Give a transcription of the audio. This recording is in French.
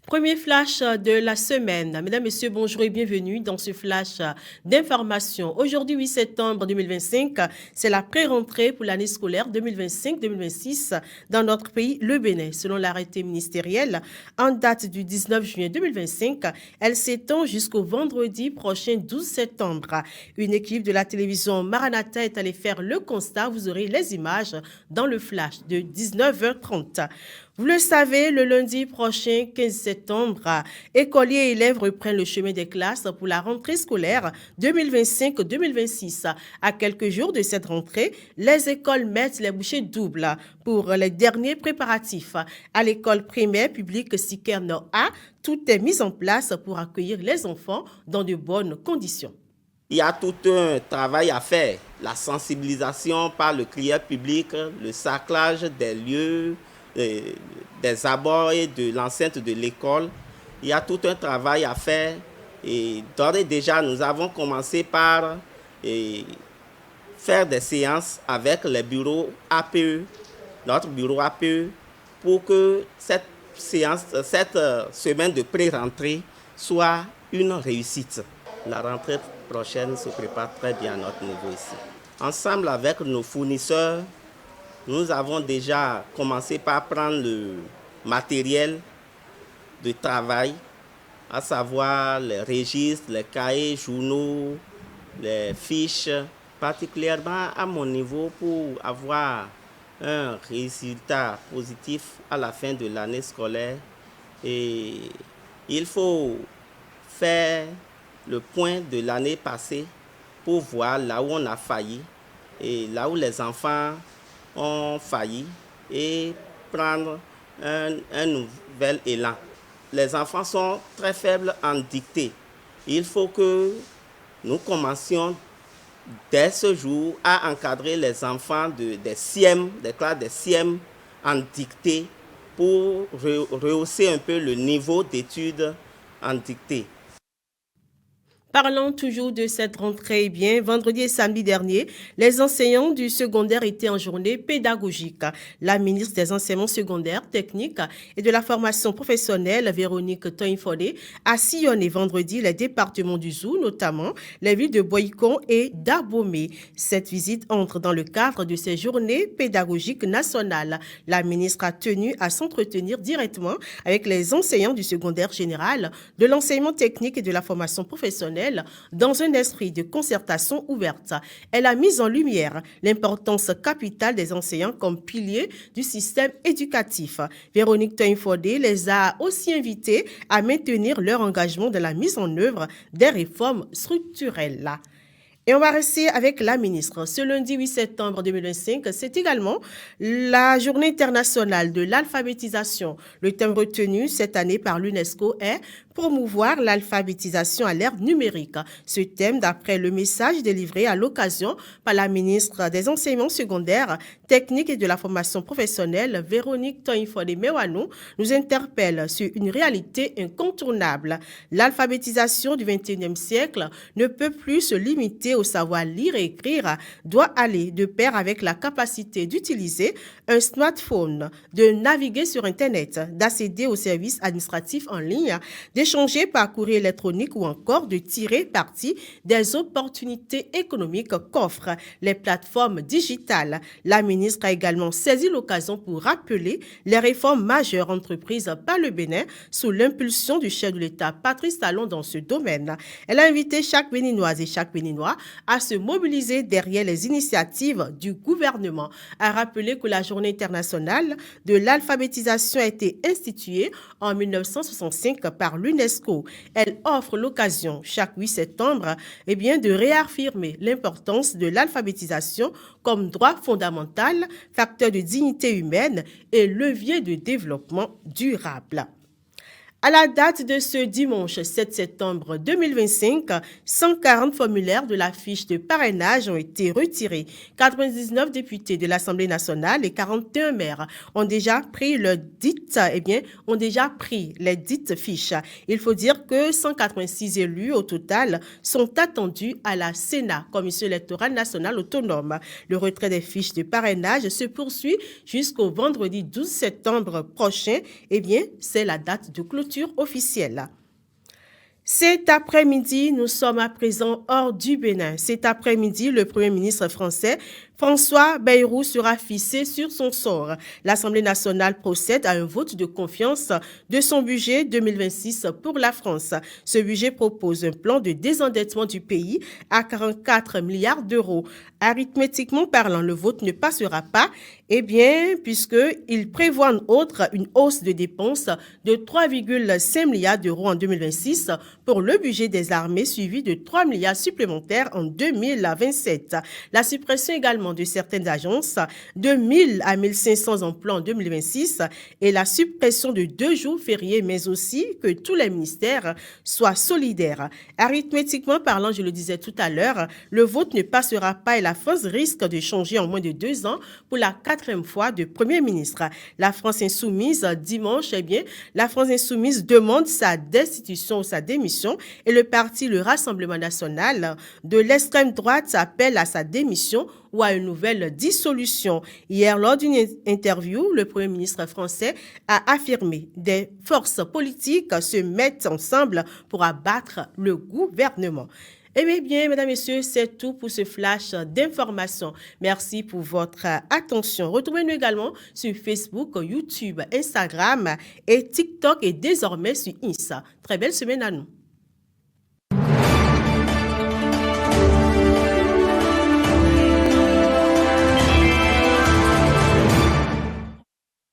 Premier flash de la semaine. Mesdames, Messieurs, bonjour et bienvenue dans ce flash d'information. Aujourd'hui, 8 septembre 2025, c'est la pré-rentrée pour l'année scolaire 2025-2026 dans notre pays, le Bénin. Selon l'arrêté ministériel, en date du 19 juin 2025, elle s'étend jusqu'au vendredi prochain 12 septembre. Une équipe de la télévision Maranatha est allée faire le constat. Vous aurez les images dans le flash de 19h30. Vous le savez, le lundi prochain, 15 septembre, écoliers et élèves reprennent le chemin des classes pour la rentrée scolaire 2025-2026. À quelques jours de cette rentrée, les écoles mettent les bouchées doubles pour les derniers préparatifs. À l'école primaire publique Siker Nord A, tout est mis en place pour accueillir les enfants dans de bonnes conditions. Il y a tout un travail à faire, la sensibilisation par le crieur public, le saclage des lieux, des abords et de l'enceinte de l'école. Il y a tout un travail à faire et d'ores et déjà nous avons commencé par faire des séances avec les bureaux APE, notre bureau APE, pour que cette semaine de pré-rentrée soit une réussite. La rentrée prochaine se prépare très bien à notre niveau ici. Ensemble avec nos fournisseurs, nous avons déjà commencé par prendre le matériel de travail, à savoir les registres, les cahiers, journaux, les fiches, particulièrement à mon niveau pour avoir un résultat positif à la fin de l'année scolaire. Et il faut faire le point de l'année passée pour voir là où on a failli et là où les enfants ont failli et prendre un nouvel élan. Les enfants sont très faibles en dictée. Il faut que nous commencions dès ce jour à encadrer les enfants des classes des CIEM en dictée pour rehausser un peu le niveau d'études en dictée. Parlons toujours de cette rentrée, vendredi et samedi dernier, les enseignants du secondaire étaient en journée pédagogique. La ministre des enseignements secondaires, techniques et de la formation professionnelle, Véronique Toinfodé, a sillonné vendredi les départements du Zou, notamment les villes de Boycon et d'Arbomé. Cette visite entre dans le cadre de ces journées pédagogiques nationales. La ministre a tenu à s'entretenir directement avec les enseignants du secondaire général, de l'enseignement technique et de la formation professionnelle dans un esprit de concertation ouverte. Elle a mis en lumière l'importance capitale des enseignants comme piliers du système éducatif. Véronique Toinfodé les a aussi invités à maintenir leur engagement dans la mise en œuvre des réformes structurelles. Et on va rester avec la ministre. Ce lundi 8 septembre 2025, c'est également la journée internationale de l'alphabétisation. Le thème retenu cette année par l'UNESCO est promouvoir l'alphabétisation à l'ère numérique. Ce thème, d'après le message délivré à l'occasion par la ministre des Enseignements secondaires, techniques et de la formation professionnelle, Véronique Toinfodé-Mewanou, nous interpelle sur une réalité incontournable. L'alphabétisation du XXIe siècle ne peut plus se limiter au savoir lire et écrire, doit aller de pair avec la capacité d'utiliser un smartphone, de naviguer sur Internet, d'accéder aux services administratifs en ligne, d'échanger par courrier électronique ou encore de tirer parti des opportunités économiques qu'offrent les plateformes digitales. La ministre a également saisi l'occasion pour rappeler les réformes majeures entreprises par le Bénin sous l'impulsion du chef de l'État Patrice Talon dans ce domaine. Elle a invité chaque Béninoise et chaque Béninois à se mobiliser derrière les initiatives du gouvernement. A rappelé que la Journée internationale de l'alphabétisation a été instituée en 1965 par l'UNESCO. Elle offre l'occasion, chaque 8 septembre, de réaffirmer l'importance de l'alphabétisation comme droit fondamental, facteur de dignité humaine et levier de développement durable. À la date de ce dimanche 7 septembre 2025, 140 formulaires de la fiche de parrainage ont été retirés. 99 députés de l'Assemblée nationale et 41 maires ont déjà pris les dites fiches. Il faut dire que 186 élus au total sont attendus à la Sénat, Commission électorale nationale autonome. Le retrait des fiches de parrainage se poursuit jusqu'au vendredi 12 septembre prochain. C'est la date de clôture. clôture officielle. Cet après-midi, nous sommes à présent hors du Bénin. Cet après-midi, le Premier ministre français, François Bayrou, sera fixé sur son sort. L'Assemblée nationale procède à un vote de confiance de son budget 2026 pour la France. Ce budget propose un plan de désendettement du pays à 44 milliards d'euros. Arithmétiquement parlant, le vote ne passera pas, puisqu'il prévoit en outre une hausse de dépenses de 3,5 milliards d'euros en 2026 pour le budget des armées, suivi de 3 milliards supplémentaires en 2027. La suppression également de certaines agences, de 1000 à 1500 emplois en 2026 et la suppression de 2 jours fériés, mais aussi que tous les ministères soient solidaires. Arithmétiquement parlant, je le disais tout à l'heure, le vote ne passera pas et la France risque de changer en moins de 2 ans pour la 4e fois de Premier ministre. La France insoumise, dimanche, la France insoumise demande sa destitution ou sa démission et le parti, le Rassemblement national de l'extrême droite, appelle à sa démission ou à une nouvelle dissolution. Hier, lors d'une interview, le Premier ministre français a affirmé des forces politiques se mettent ensemble pour abattre le gouvernement. Eh bien, mesdames, messieurs, c'est tout pour ce flash d'informations. Merci pour votre attention. Retrouvez-nous également sur Facebook, YouTube, Instagram et TikTok et désormais sur Insta. Très belle semaine à nous.